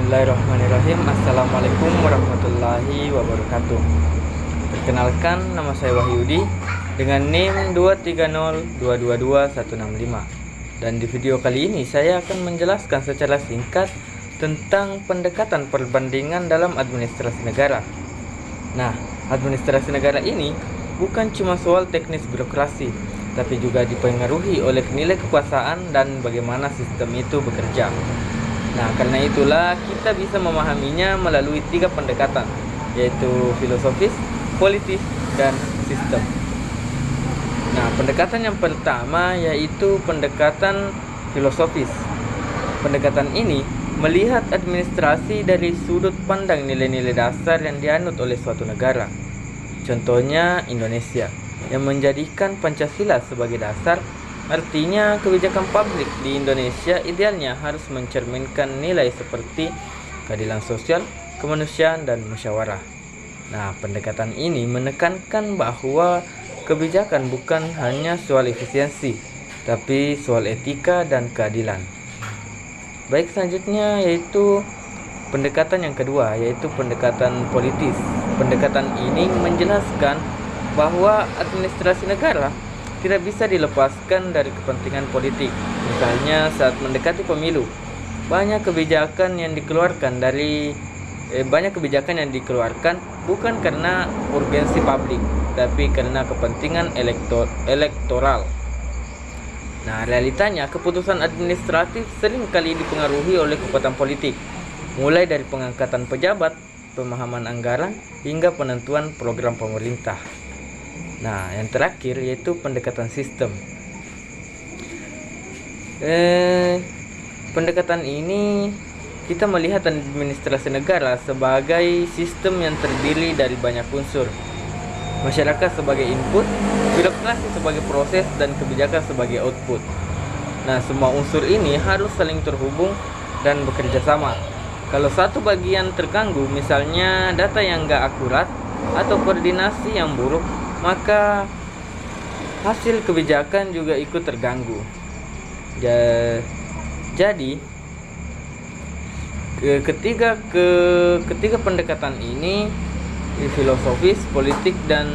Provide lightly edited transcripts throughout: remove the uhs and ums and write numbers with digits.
Bismillahirrahmanirrahim. Assalamualaikum warahmatullahi wabarakatuh. Perkenalkan, nama saya Wahyudi dengan NIM 230222165. Dan di video kali ini saya akan menjelaskan secara singkat tentang pendekatan perbandingan dalam administrasi negara. Nah, administrasi negara ini bukan cuma soal teknis birokrasi, tapi juga dipengaruhi oleh nilai kekuasaan dan bagaimana sistem itu bekerja. Nah, karena itulah kita bisa memahaminya melalui 3 pendekatan, yaitu filosofis, politis, dan sistem. Nah, pendekatan yang pertama yaitu pendekatan filosofis. Pendekatan ini melihat administrasi dari sudut pandang nilai-nilai dasar yang dianut oleh suatu negara. Contohnya Indonesia, yang menjadikan Pancasila sebagai dasar. Artinya, kebijakan publik di Indonesia idealnya harus mencerminkan nilai seperti keadilan sosial, kemanusiaan, dan musyawarah. Nah, pendekatan ini menekankan bahwa kebijakan bukan hanya soal efisiensi, tapi soal etika dan keadilan. Baik, selanjutnya yaitu pendekatan yang kedua, yaitu pendekatan politis. Pendekatan ini menjelaskan bahwa administrasi negara tidak bisa dilepaskan dari kepentingan politik. Misalnya saat mendekati pemilu, banyak kebijakan yang dikeluarkan bukan karena urgensi publik, tapi karena kepentingan elektoral. Nah, realitanya keputusan administratif sering kali dipengaruhi oleh kekuatan politik, mulai dari pengangkatan pejabat, pemahaman anggaran, hingga penentuan program pemerintah. Nah, yang terakhir yaitu pendekatan sistem. Pendekatan ini kita melihat administrasi negara sebagai sistem yang terdiri dari banyak unsur. Masyarakat sebagai input, birokrasi sebagai proses, dan kebijakan sebagai output. Nah, semua unsur ini harus saling terhubung dan bekerja sama. Kalau satu bagian terganggu, misalnya data yang gak akurat atau koordinasi yang buruk, maka hasil kebijakan juga ikut terganggu. Jadi ketiga pendekatan ini, filosofis, politik, dan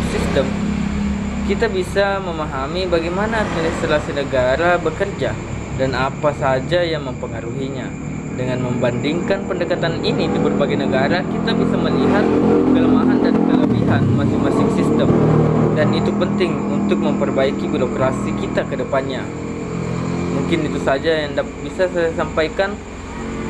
sistem, kita bisa memahami bagaimana administrasi negara bekerja dan apa saja yang mempengaruhinya. Dengan membandingkan pendekatan ini di berbagai negara, kita bisa melihat kelemahan dan kelebihan masing-masing sistem, dan itu penting untuk memperbaiki birokrasi kita ke depannya. Mungkin itu saja yang bisa saya sampaikan.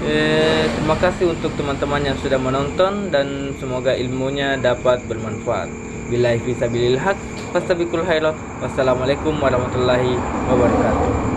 Terima kasih untuk teman-teman yang sudah menonton, dan semoga ilmunya dapat bermanfaat. Billahi fisabilil haq, fastabiqul khairat. Wassalamualaikum warahmatullahi wabarakatuh.